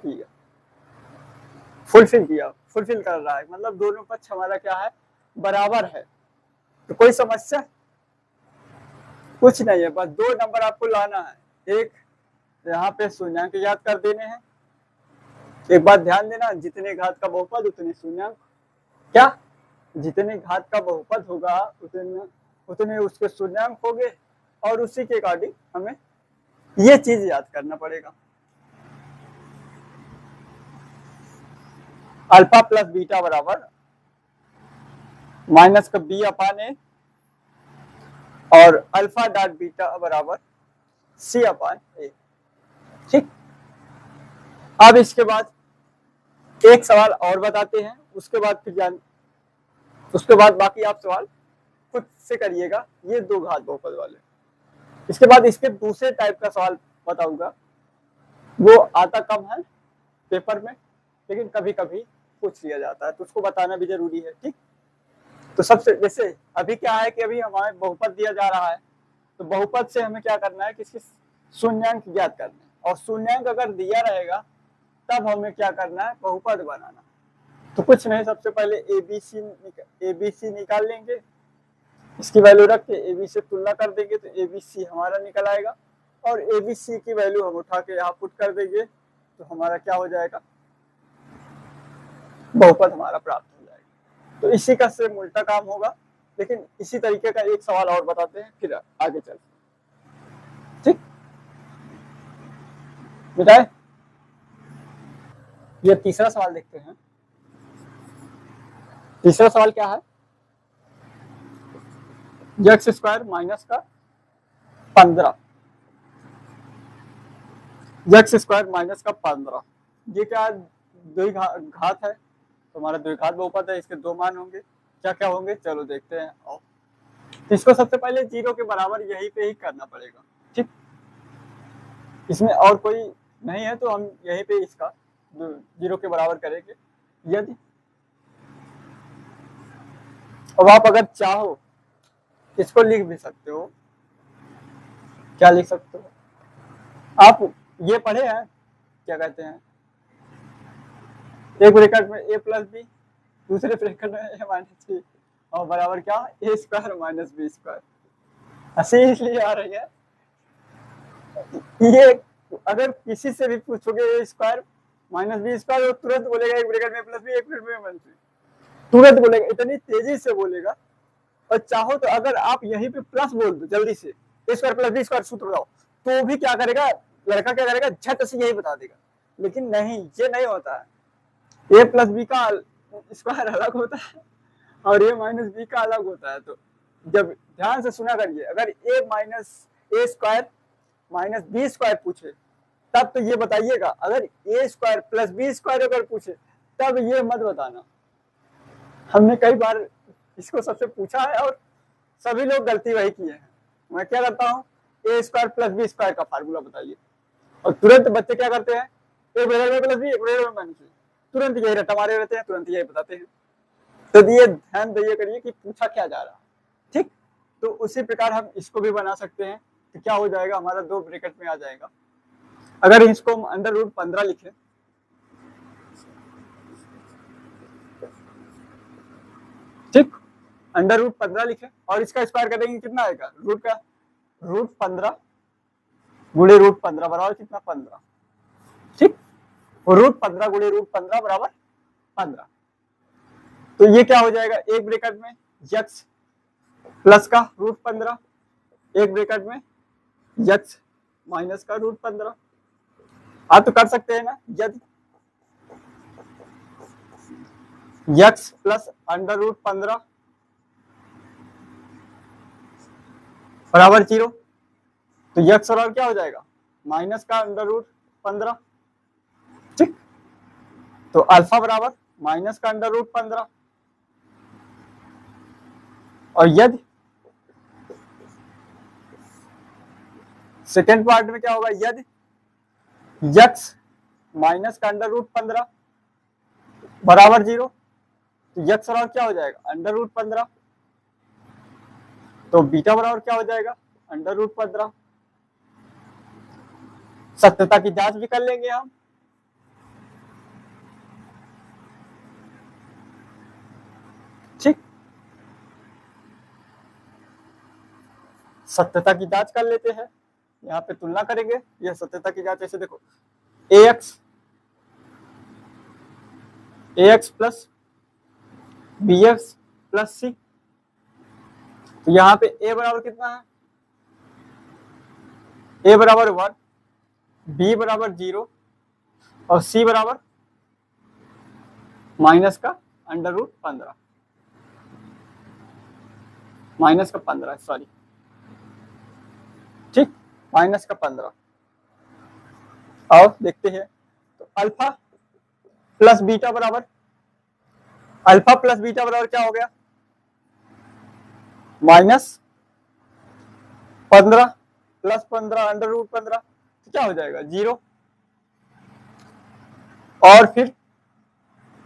कर रहा है, मतलब दोनों पक्ष हमारा क्या है बराबर है। तो कोई समस्या कुछ नहीं है, बस 2 नंबर आपको लाना है, एक यहाँ पे शून्यांक याद कर देने हैं। एक बात ध्यान देना, जितने घात का बहुपद उतने शून्यांक, क्या जितने घात का बहुपद होगा उतने उसके शून्यांक होंगे, और उसी के अकॉर्डिंग हमें ये चीज याद करना पड़ेगा। अल्फा प्लस बीटा बराबर -b/a और अल्फा डॉट बीटा बराबर c/a, ठीक। अब इसके बाद एक सवाल और बताते हैं, उसके बाद बाकी आप सवाल खुद से करिएगा, ये 2 घात बहुपद वाले। इसके बाद इसके दूसरे टाइप का सवाल बताऊंगा, वो आता कम है पेपर में, लेकिन कभी कभी पूछ लिया जाता है, तो उसको बताना भी जरूरी है, ठीक। तो सबसे जैसे अभी क्या है कि अभी हमारे बहुपद दिया जा रहा है, तो बहुपद से हमें क्या करना है, किसकी शून्यांक ज्ञात करना है, और शून्यांक अगर दिया रहेगा तब हमें क्या करना है बहुपद बनाना। तो कुछ नहीं, सबसे पहले एबीसी निकाल लेंगे, इसकी वैल्यू रख के एबी से तुलना कर देंगे, तो एबीसी हमारा निकल आएगा, और एबीसी की वैल्यू हम उठा के यहाँ पुट कर देंगे, तो हमारा क्या हो जाएगा बहुपद हमारा प्राप्त हो जाएगा। तो इसी का सेम उल्टा काम होगा, लेकिन इसी तरीके का एक सवाल और बताते हैं, फिर आगे चलते हैं, ठीक। बेटा ये तीसरा सवाल देखते हैं। तीसरा सवाल क्या है, x² माइनस का 15, x² माइनस का 15, ये क्या द्विघात है, तो हमारा द्विघात बहुपद है, इसके 2 मान होंगे, क्या क्या होंगे चलो देखते हैं। तो इसको सबसे पहले 0 के बराबर यहीं पे ही करना पड़ेगा। ठीक, इसमें और कोई नहीं है तो हम यहीं पे इसका 0 के बराबर करेंगे। यदि अब आप अगर चाहो इसको लिख भी सकते हो, क्या लिख सकते हो आप, ये पढ़े हैं क्या कहते हैं, एक ब्रैकेट में a प्लस बी, दूसरे ब्रैकेट में a माइनस बी, और बराबर क्या, a square minus B square. हंसी इसलिए आ रही है, ये अगर किसी से भी पूछोगे a square minus B square, तो तुरंत बोलेगा एक ब्रैकेट में प्लस बी, एक ब्रैकेट में माइनस बी, तुरंत बोलेगा, इतनी तेजी से बोलेगा। और चाहो तो अगर आप यहीं पे प्लस बोल दो जल्दी से, a square plus B square सूत्र बताओ, तो भी क्या करेगा लड़का, क्या करेगा, झट से यही बता देगा। लेकिन नहीं, ये नहीं होता है, a प्लस बी का स्क्वायर अलग होता है और a माइनस बी का अलग होता है। तो जब ध्यान से सुना करिए, अगर a minus A square minus B square पूछे तब तो ये बताइएगा, अगर a square plus B square अगर पूछे तब ये मत बताना। हमने कई बार इसको सबसे पूछा है और सभी लोग गलती वही किए हैं। मैं क्या करता हूँ, a square plus B square का फार्मूला बताइए, और तुरंत बच्चे क्या करते हैं, एक ब्रैकेट में प्लस बी, एक ब्रैकेट में माइनस बी, तुरंत यही रट्टा मारे रहते हैं, तुरंत यही बताते हैं। तो ये ध्यान दिए करिए कि पूछा क्या जा रहा। ठीक, तो उसी प्रकार हम इसको भी बना सकते हैं। तो क्या हो जाएगा, हमारा 2 ब्रैकेट में आ जाएगा। अगर इसको हम अंडर रूट 15 लिखें, ठीक, अंडर रूट 15 लिखें और इसका स्क्वायर करेंगे, कितना आएगा, रूट का रूट 15 गुणे रूट 15 बराबर कितना, 15। ठीक, रूट 15 गुणे रूट 15 बराबर 15। तो ये क्या हो जाएगा, एक ब्रैकेट में यक्स प्लस का रूट 15, एक ब्रैकेट में यक्स माइनस का रूट 15। आप तो कर सकते हैं ना, यदि यक्स प्लस अंडर रूट 15 बराबर 0, तो यक्स और क्या हो जाएगा, माइनस का अंडर रूट 15। ठीक, तो अल्फा बराबर माइनस का अंडर रूट 15, और यदि सेकेंड पार्ट में क्या होगा, यदि यक्स माइनस का अंडर रूट 15 बराबर 0, तो यक्स और क्या हो जाएगा, अंडर रूट 15, तो बीटा बराबर क्या हो जाएगा, अंडर रूट 15। सत्यता की जांच भी कर लेंगे हम। ठीक, सत्यता की जांच कर लेते हैं, यहाँ पे तुलना करेंगे। यह सत्यता की जांच ऐसे देखो, ax प्लस bx प्लस सी, तो यहाँ पे a बराबर कितना है, a बराबर 1, b बराबर 0 और c बराबर माइनस का अंडर रूट 15, माइनस का 15, सॉरी, ठीक, माइनस का 15। और देखते हैं, तो अल्फा प्लस बीटा बराबर, अल्फा प्लस बीटा बराबर क्या हो गया, माइनस 15 प्लस 15 अंडर रूट 15, तो क्या हो जाएगा, 0। और फिर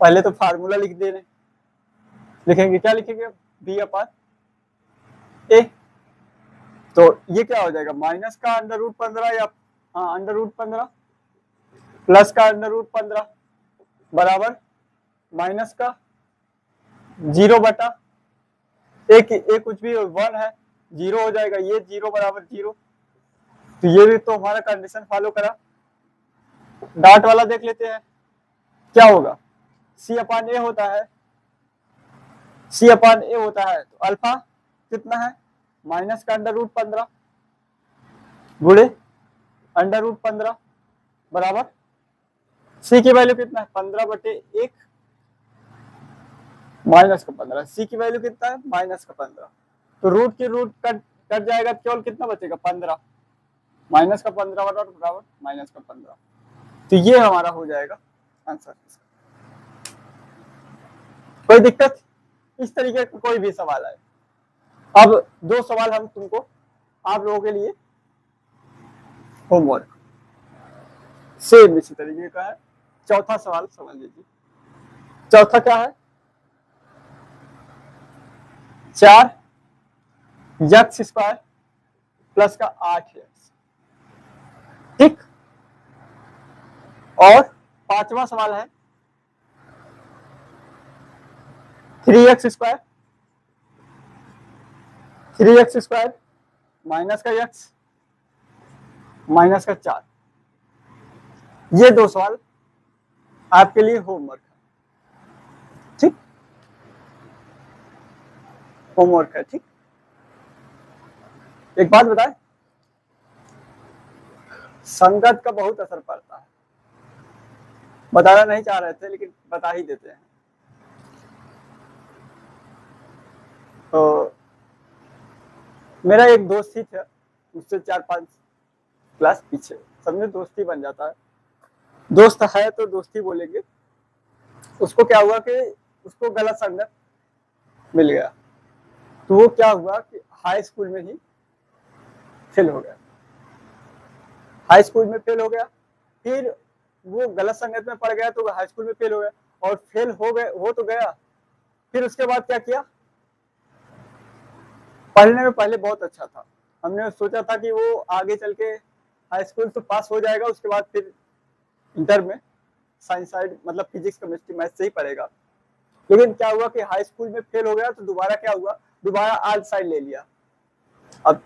पहले तो फार्मूला लिख दे रहे, लिखेंगे, क्या लिखेंगे, बी अपान ए, तो ये क्या हो जाएगा, माइनस का अंडर रूट 15 या हाँ अंडर रूट 15 प्लस का अंडर रूट 15 बराबर माइनस का 0 बटा एक कुछ भी 1 है, 0 हो जाएगा, ये 0 बराबर 0। तो ये भी तो हमारा कंडीशन फॉलो करा। डॉट वाला देख लेते हैं, क्या होगा, सी अपान ए होता है, सी अपान ए होता है, तो अल्फा कितना है, माइनस का अंडर रूट 15 गुणे अंडर रूट 15 बराबर सी की वैल्यू कितना है, 15 बटे 1 माइनस का 15, सी की वैल्यू कितना है, माइनस का 15, तो रूट की रूट कट जाएगा, केवल कितना बचेगा, 15, माइनस का 15 बराबर माइनस का 15। तो ये हमारा हो जाएगा आंसर। कोई दिक्कत, इस तरीके का कोई भी सवाल आए अब 2 सवाल हम तुमको, आप लोगों के लिए होमवर्क सेम इसी तरीके का है। चौथा सवाल समझ लीजिए। चौथा क्या है? 4x² प्लस का 8x, ठीक। और 5वां सवाल है 3x² माइनस का x माइनस का 4। ये 2 सवाल आपके लिए होमवर्क है, ठीक। होमवर्क है, ठीक। एक बात बताए, संगत का बहुत असर पड़ता है। बताना नहीं चाह रहे थे लेकिन बता ही देते हैं। तो मेरा एक दोस्त ही था, उससे 4-5 क्लास पीछे, समझे, दोस्ती बन जाता है। दोस्त है तो दोस्ती बोलेंगे। उसको क्या हुआ कि उसको गलत संगत मिल गया, तो वो क्या हुआ कि हाई स्कूल में ही फेल हो गया। हाई स्कूल में फेल हो गया, फिर वो गलत संगत में पड़ गया तो हाई स्कूल में फेल हो गया, और फेल हो तो गया। फिर उसके बाद क्या किया, पढ़ने में पहले बहुत अच्छा था। हमने सोचा था कि वो आगे चल के हाई स्कूल तो पास हो जाएगा, उसके बाद फिर इंटर में साइंस साइड मतलब फिजिक्स केमिस्ट्री मैथ से ही पढ़ेगा। लेकिन क्या हुआ कि हाई स्कूल में फेल हो गया, तो दोबारा क्या हुआ, दोबारा आर्ट साइड ले लिया। अब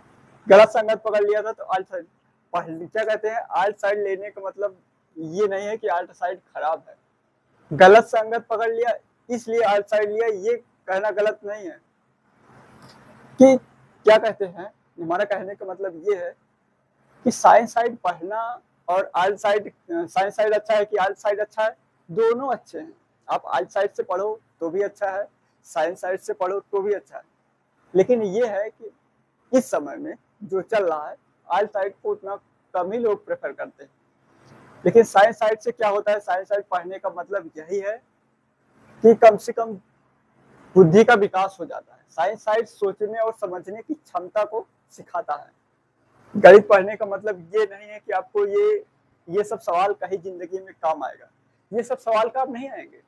गलत संगत पकड़ लिया था तो आर्ट साइड, क्या कहते हैं, आर्ट साइड लेने का मतलब ये नहीं है कि आर्ट साइड खराब है। गलत संगत पकड़ लिया इसलिए आर्ट साइड लिया, ये कहना गलत नहीं है। कि क्या कहते हैं, हमारा कहने का मतलब ये है कि साइंस साइड पढ़ना और आर्ट साइड, साइंस साइड अच्छा है कि आर्ट साइड अच्छा है, दोनों अच्छे हैं। आप आर्ट साइड से पढ़ो तो भी अच्छा है, साइंस साइड से पढ़ो तो भी अच्छा है। लेकिन ये है कि इस समय में जो चल रहा है, आर्ट साइड को उतना कम ही लोग प्रेफर करते हैं। लेकिन साइंस साइड से क्या होता है, साइंस साइड पढ़ने का मतलब यही है कि कम से कम बुद्धि का विकास हो जाता है। साइंस साइड सोचने और समझने की क्षमता को सिखाता है। गणित पढ़ने का मतलब ये नहीं है कि आपको ये सब सवाल कहीं जिंदगी में काम आएगा। ये सब सवाल काम नहीं आएंगे।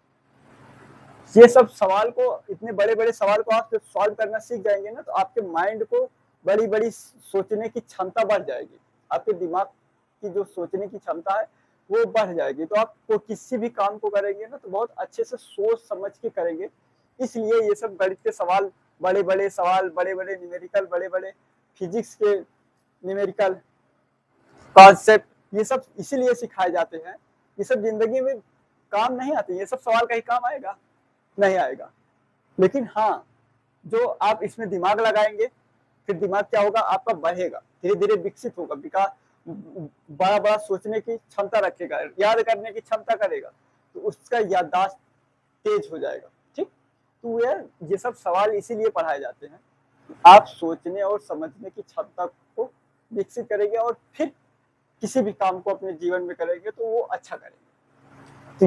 ये सब सवाल को, इतने बड़े बड़े सवाल को आप जब सॉल्व करना सीख जाएंगे ना, तो आपके माइंड को बड़ी बड़ी सोचने की क्षमता बढ़ जाएगी। आपके दिमाग की जो सोचने की क्षमता है वो बढ़ जाएगी। तो आप किसी भी काम को करेंगे ना तो बहुत अच्छे से सोच समझ के करेंगे। इसलिए ये सब गणित के सवाल, बड़े बड़े सवाल, बड़े बड़े न्यूमेरिकल, बड़े बड़े फिजिक्स के न्यूमेरिकल कॉन्सेप्ट, ये सब इसीलिए सिखाए जाते हैं। ये सब जिंदगी में काम नहीं आते। ये सब सवाल कहीं काम आएगा? नहीं आएगा। लेकिन हाँ, जो आप इसमें दिमाग लगाएंगे, फिर दिमाग क्या होगा, आपका बढ़ेगा, धीरे धीरे विकसित होगा, विकास, बड़ा बड़ा सोचने की क्षमता रखेगा, याद करने की क्षमता करेगा, तो उसका याददाश्त तेज हो जाएगा, ठीक। तो यार ये सब सवाल इसीलिए पढ़ाए जाते हैं, आप सोचने और समझने की क्षमता को विकसित करेंगे और फिर किसी भी काम को अपने जीवन में करेंगे तो वो अच्छा करेंगे। तो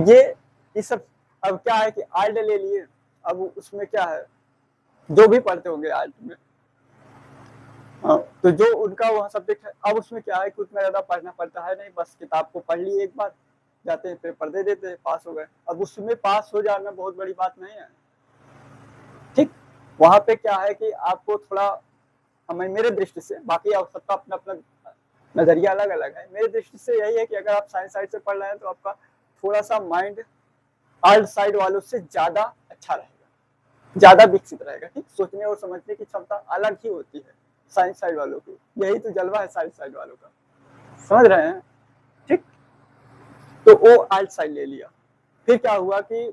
ये सब, अब क्या है कि आर्ट ले लिए, अब उसमें क्या है, जो भी पढ़ते होंगे आर्ट में, तो जो उनका वह सब्जेक्ट है, अब उसमें क्या है कि उतना ज्यादा पढ़ना पड़ता है नहीं, बस किताब को पढ़ लिए एक बार, जाते हैं पेपर दे देते हैं, पास हो गए। अब उसमें पास हो जाना बहुत बड़ी बात नहीं है, ठीक। वहां पे क्या है कि आपको थोड़ा, हमें, मेरे दृष्टि से, बाकी आप सबका अपना अपना नजरिया अलग अलग है, मेरे दृष्टि से यही है कि अगर आप साइंस साइड से पढ़ रहे हैं तो आपका थोड़ा सा माइंड आर्ट साइड वालों से ज्यादा अच्छा रहेगा, ज्यादा विकसित रहेगा, ठीक। सोचने और समझने की क्षमता अलग ही होती है साइंस साइड वालों की, यही तो जलवा है साइंस साइड वालों का, समझ रहे हैं, ठीक। तो वो आर्ट साइड ले लिया, फिर क्या हुआ कि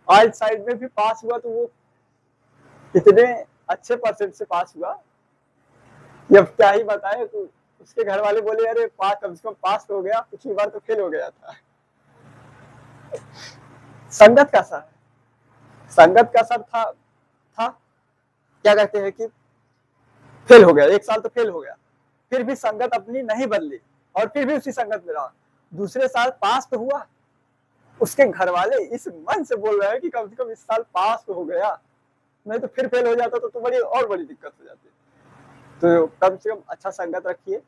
आर्ट साइड में भी पास हुआ, तो वो इतने अच्छे परसेंट से पास हुआ, जब क्या ही बताए, तो उसके घर वाले बोले अरे पास, कम से कम पास हो गया, पिछली बार तो फेल हो गया था। संगत का असर, संगत का असर था क्या कहते हैं कि फेल हो गया, 1 साल तो फेल हो गया, फिर भी संगत अपनी नहीं बदली और फिर भी उसी संगत में रहा, दूसरे साल पास तो हुआ। उसके घर वाले इस मन से बोल रहे हैं कि कम से कम इस साल पास तो हो गया, नहीं तो फिर फेल हो जाता तो बड़ी और बड़ी दिक्कत हो जाती। तो कम से कम अच्छा संगत रखिए,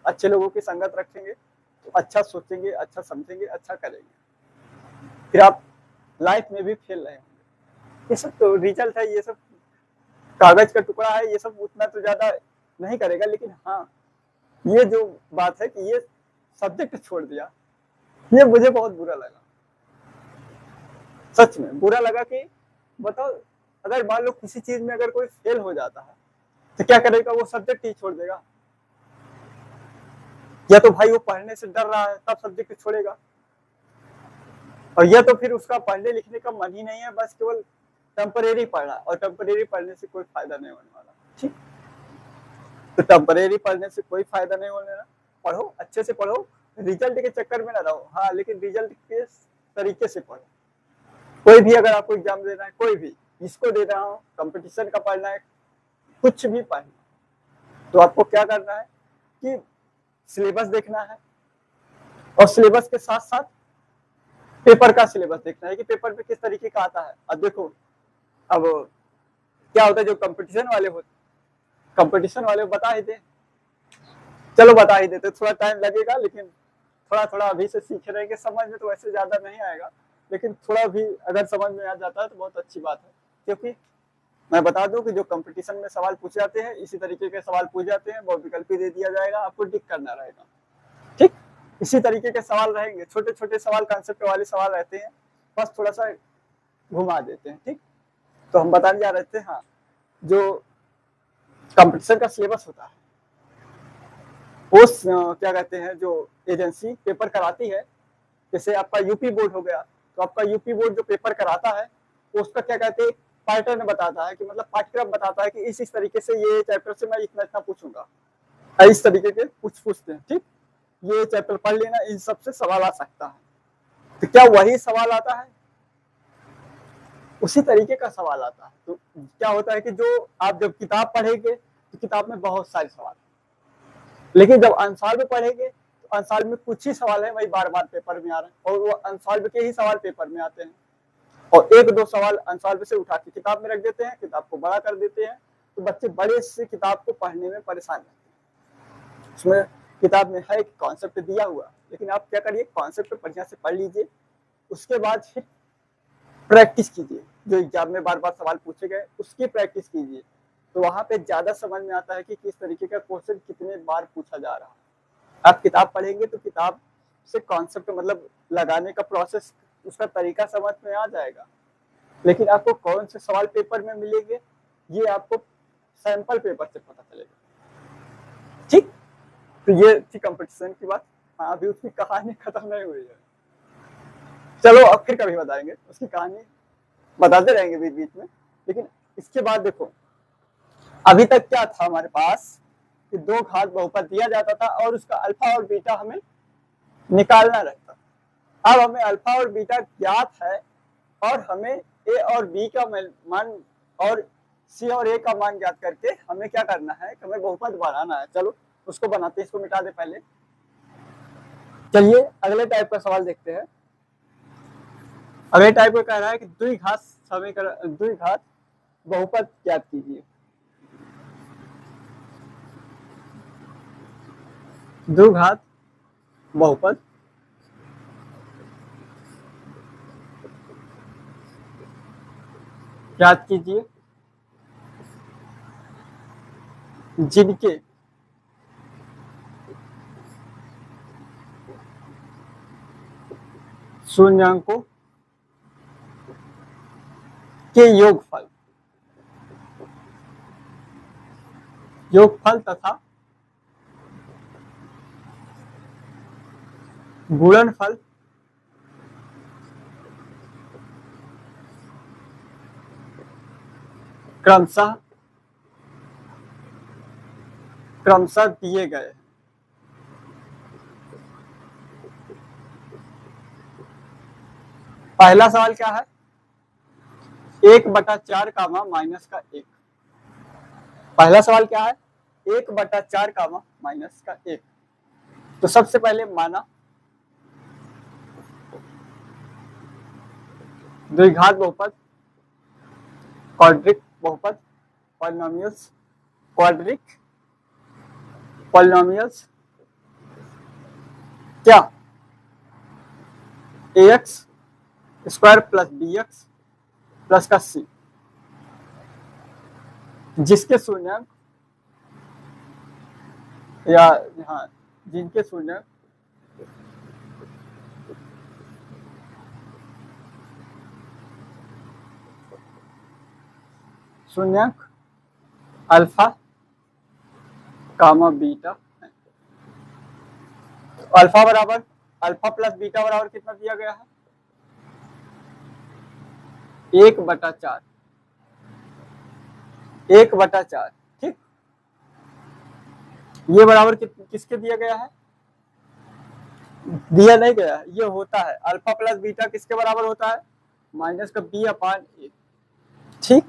अच्छे लोगों की संगत रखेंगे तो अच्छा सोचेंगे, अच्छा समझेंगे, अच्छा करेंगे, फिर आप लाइफ में भी फेल नहीं होंगे। ये सब तो रिजल्ट है, ये सब कागज का टुकड़ा है, ये सब उतना तो ज्यादा नहीं करेगा, लेकिन हाँ ये जो बात है कि ये सब्जेक्ट छोड़ दिया, ये मुझे बहुत बुरा लगा, सच में बुरा लगा। कि बताओ अगर मान लो किसी चीज में अगर कोई फेल हो जाता है तो क्या करेगा, वो सब्जेक्ट ही छोड़ देगा, या तो भाई वो पढ़ने से डर रहा है तब सब्जेक्ट छोड़ेगा, और या तो फिर उसका पढ़ने लिखने का मन ही नहीं है, बस केवल टेम्परेरी पढ़ रहा है, और टेम्परेरी पढ़ने से कोई फायदा नहीं होने वाला। ठीक, तो टेम्परेरी पढ़ने से कोई फायदा नहीं होने वाला, पढ़ो अच्छे से पढ़ो, रिजल्ट के चक्कर में ना रहो, हाँ लेकिन रिजल्ट के तरीके से पढ़ो। कोई भी अगर आपको एग्जाम देना है, कोई भी, इसको दे रहा हूँ, कंपटीशन का पढ़ना है, कुछ भी पढ़ना, तो आपको क्या करना है कि सिलेबस देखना है, और सिलेबस के साथ साथ पेपर का सिलेबस देखना है कि पेपर में किस तरीके का आता है। अब देखो, अब क्या होता है, जो कंपटीशन वाले होते, कंपटीशन वाले बता ही दे, चलो बता ही देते, थोड़ा टाइम लगेगा, लेकिन थोड़ा थोड़ा अभी से सीख रहेंगे, समझ में तो वैसे ज्यादा नहीं आएगा, लेकिन थोड़ा भी अगर समझ में आ जाता है तो बहुत अच्छी बात है। क्योंकि मैं बता दूं कि जो कंपटीशन में सवाल पूछे जाते हैं, इसी तरीके के सवाल पूछे जाते हैं, बहुत विकल्प दे दिया जाएगा, आपको टिक करना रहेगा। ठीक, इसी तरीके के सवाल रहेंगे, छोटे छोटे सवाल, कंसेप्ट वाले सवाल रहते हैं, बस थोड़ा सा घुमा देते हैं। ठीक, तो हम बताने जा रहे थे, हाँ जो कंपटीशन का सिलेबस होता है, उस क्या कहते हैं, जो एजेंसी पेपर कराती है, जैसे आपका यूपी बोर्ड हो गया, तो आपका यूपी बोर्ड जो पेपर कराता है, तो उसका क्या कहते हैं, पैटर्न बताता है, कि मतलब पाठ्यक्रम बताता है कि इस तरीके से ये चैप्टर से मैं इतना इतना पूछूंगा, इस तरीके के पूछते हैं। ठीक, ये चैप्टर पढ़ लेना, इन सब से सवाल आ सकता है, तो क्या वही सवाल आता है, उसी तरीके का सवाल आता है। तो क्या होता है कि जो आप जब किताब पढ़ेंगे तो किताब में बहुत सारे सवाल, लेकिन जब आंसर में पढ़ेंगे तो आंसर में कुछ ही सवाल है वही बार बार पेपर में आ रहे हैं, और वो आंसर के ही सवाल पेपर में आते हैं, और एक दो सवाल आंसर से उठा के किताब में रख देते हैं, किताब को बड़ा कर देते हैं, तो बच्चे बड़े से किताब को पढ़ने में परेशान रहते हैं। उसमें किताब में है एक कॉन्सेप्ट दिया हुआ, लेकिन आप क्या करिए, कॉन्सेप्ट बढ़िया से पढ़ लीजिए, उसके बाद फिर प्रैक्टिस कीजिए, जो एग्जाम में बार बार सवाल पूछे गए उसकी प्रैक्टिस कीजिए, तो वहां पे ज्यादा समझ में आता है कि किस तरीके का क्वेश्चन कितने बार पूछा जा रहा है। आप किताब पढ़ेंगे तो किताब से कॉन्सेप्ट मतलब लगाने का प्रोसेस, उसका तरीका समझ में आ जाएगा, लेकिन आपको कौन से सवाल पेपर में मिलेंगे ये आपको सैंपल पेपर से पता चलेगा। ठीक, तो ये थी कंपटीशन की बात। हाँ, अभी उसकी कहानी खत्म नहीं हुई है, चलो अब फिर कभी बताएंगे, उसकी कहानी बताते रहेंगे बीच बीच में। लेकिन इसके बाद देखो, अभी तक क्या था हमारे पास कि दो घात बहुपद दिया जाता था और उसका अल्फा और बीटा हमें निकालना रहता। अब हमें अल्फा और बीटा ज्ञात है, और हमें ए और बी का मान और सी और ए का मान ज्ञात करके हमें क्या करना है, हमें बहुपद बनाना है। चलो उसको बनाते हैं, इसको मिटा दे पहले। चलिए अगले टाइप का सवाल देखते हैं। अगले टाइप का कह रहा है कि द्विघात समीकरण, द्विघात बहुपद ज्ञात कीजिए। द्विघात बहुपद ज्ञात कीजिए जिनके शून्यांकों के योगफल तथा गुणनफल क्रमशः दिए गए। पहला सवाल क्या है, 1/4 कामा माइनस का 1। पहला सवाल क्या है, 1/4 कामा माइनस का 1। तो सबसे पहले माना द्विघात बहुपद क्वाड्रिक बहुपद पॉलिनोमियल्स, क्वाड्रिक पॉलिनोमियल्स क्या ax square plus bx plus का c, जिसके शून्यक या हाँ जिनके शून्यक शून्यक अल्फा कामा बीटा, अल्फा बराबर अल्फा प्लस बीटा बराबर कितना दिया गया है 1/4, 1/4, ठीक। ये बराबर किसके दिया गया है, दिया नहीं गया है, ये होता है अल्फा प्लस बीटा किसके बराबर होता है माइनस का b/a, ठीक।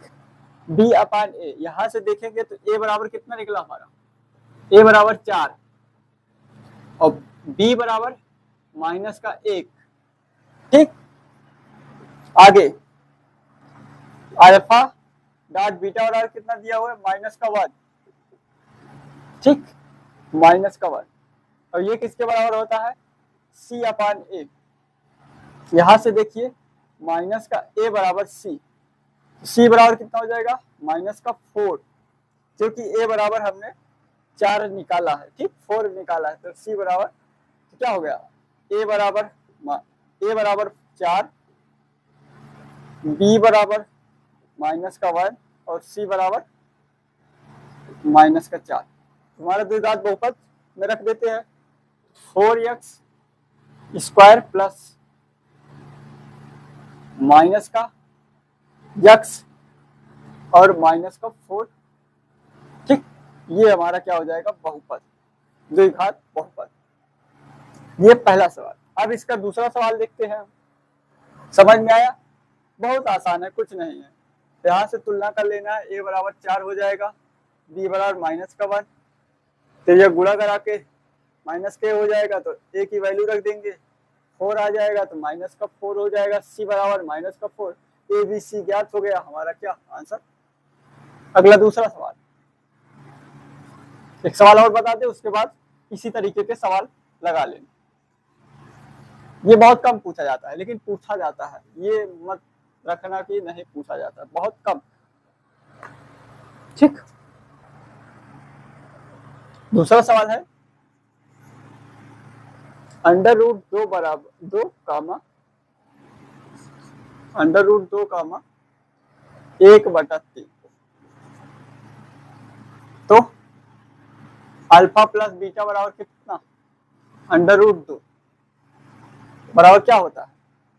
b/a यहां से देखेंगे तो a बराबर कितना निकला हमारा, a बराबर 4 और b बराबर माइनस का 1, ठीक। आगे अल्फा डॉट बीटा बराबर कितना दिया हुआ है माइनस का 1, ठीक, माइनस का 1, और ये किसके बराबर होता है c/a, यहां से देखिए माइनस का a बराबर c बराबर कितना हो जाएगा माइनस का 4, क्योंकि a बराबर हमने 4 निकाला है, ठीक, 4 निकाला है, तो c बराबर तो क्या हो गया a बराबर 4, b बराबर माइनस का 1 और c बराबर माइनस का 4। हमारा द्विघात बहुपद में रख देते हैं 4x स्क्वायर प्लस माइनस का x और माइनस का 4, ठीक। ये हमारा क्या हो जाएगा बहुपद, द्विघात बहुपद। ये पहला सवाल। अब इसका दूसरा सवाल देखते हैं, समझ में आया, बहुत आसान है, कुछ नहीं है, यहाँ से तुलना कर लेना है, a बराबर 4 हो जाएगा, b बराबर माइनस का 1, तो ये गुणा करा के माइनस के हो जाएगा तो a की वैल्यू रख देंगे, 4 आ जाएगा तो माइनस का 4 हो जाएगा, c बराबर माइनस का 4, a b c ज्ञात हो गया हमारा क्या आंसर। अगला दूसरा सवाल, एक सवाल और बता दे, उसके बाद इसी तरीके के सवाल लगा लेंगे। ये बहुत कम पूछा जाता है, लेकिन पूछा जाता है, ये मत रखना कि नहीं पूछा जाता है, बहुत कम, ठीक। दूसरा सवाल है √2 बराबर 2 कामा √2 कामा 1/3, तो अल्फा प्लस बीटा बराबर कितना √2 बराबर क्या होता है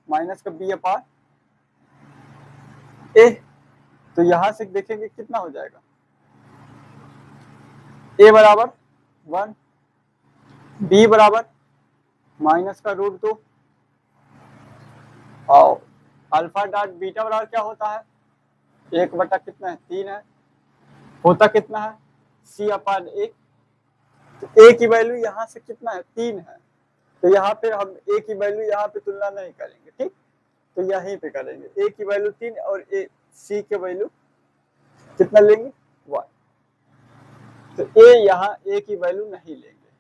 माइनस का b/a, तो यहां से देखेंगे कितना हो जाएगा a बराबर 1, b बराबर माइनस का √2 और अल्फा डॉट बीटा बराबर क्या होता है 1 कितना है 3 है, होता कितना है c/a, तो a की वैल्यू यहाँ से कितना है 3 है, तो यहाँ पे हम a की वैल्यू यहाँ पे तुलना नहीं करेंगे, ठीक, तो यहीं पे करेंगे, a की वैल्यू 3 और c के वैल्यू कितना लेंगे 1, तो a यहाँ a की वैल्यू नहीं लेंगे,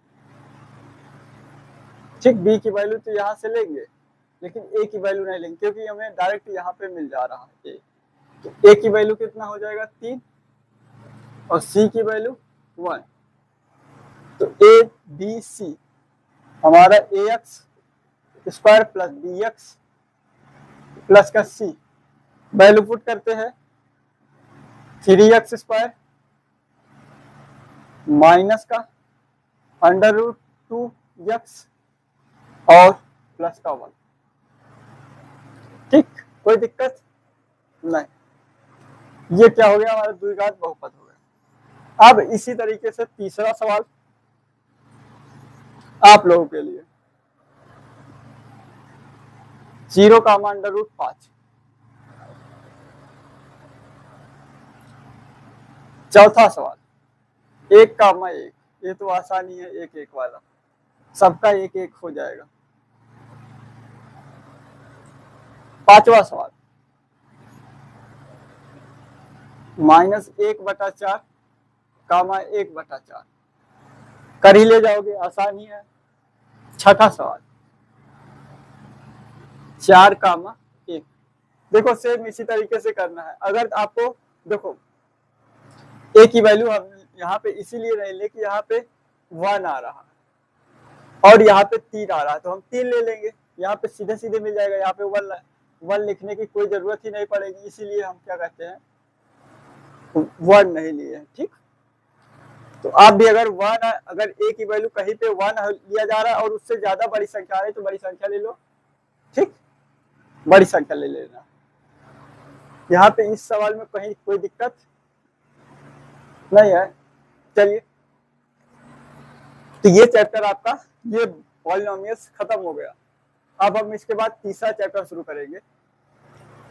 ठीक, b की वैल्यू तो यहाँ से लेंगे लेकिन a की वैल्यू नहीं लेंगे, क्योंकि हमें डायरेक्ट यहाँ पे मिल जा रहा है a, तो a की वैल्यू कितना हो जाएगा 3 और c की वैल्यू 1, तो a b c हमारा ax square plus bx plus का c, वैल्यू पुट करते हैं 3x स्क्वायर माइनस का √2x और प्लस का 1, ठीक, कोई दिक्कत नहीं। ये क्या हो गया हमारा द्विघात बहुपद हो गया। अब इसी तरीके से तीसरा सवाल आप लोगों के लिए 0 का √5, चौथा सवाल 1 का 1, ये तो आसानी है, 1 वाला, सबका 1 हो जाएगा। पांचवा सवाल -1/4 कामा 1/4 कर ही ले जाओगे, आसान ही है। छठा सवाल 4 कामा 1। देखो सेम इसी तरीके से करना है। अगर आपको देखो ए की वैल्यू हम यहाँ पे इसीलिए नहीं ले कि यहाँ पे 1 आ रहा है और यहाँ पे 3 आ रहा है, तो हम 3 ले लेंगे, यहाँ पे सीधे सीधे मिल जाएगा, यहाँ पे 1 लिखने की कोई जरूरत ही नहीं पड़ेगी, इसीलिए हम क्या कहते हैं 1 नहीं लिए। ठीक, तो आप भी अगर ए की वैल्यू कहीं पे 1 लिया जा रहा है और उससे ज्यादा बड़ी संख्या है तो बड़ी संख्या ले लो। ठीक, बड़ी संख्या ले लेना। यहाँ पे इस सवाल में कहीं कोई दिक्कत नहीं है। चलिए, तो ये चैप्टर आपका ये पॉलिनोमियल्स खत्म हो गया। अब हम इसके बाद तीसरा चैप्टर शुरू करेंगे,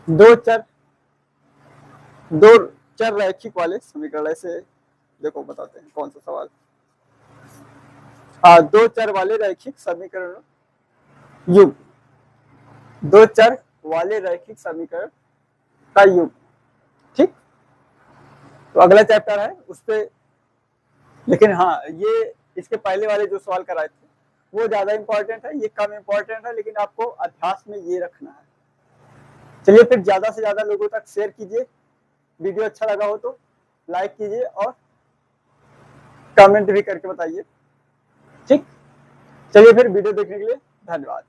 दो चर रैखिक वाले समीकरण। ऐसे देखो बताते हैं कौन सा सवाल। दो चर वाले रैखिक समीकरण युग, दो चर वाले रैखिक समीकरण का युग। ठीक, तो अगला चैप्टर है उस पे, लेकिन हाँ ये इसके पहले वाले जो सवाल कराए थे वो ज्यादा इंपॉर्टेंट है, ये कम इंपॉर्टेंट है, लेकिन आपको अभ्यास में ये रखना है। चलिए फिर ज्यादा से ज्यादा लोगों तक शेयर कीजिए, वीडियो अच्छा लगा हो तो लाइक कीजिए और कमेंट भी करके बताइए। ठीक, चलिए फिर वीडियो देखने के लिए धन्यवाद।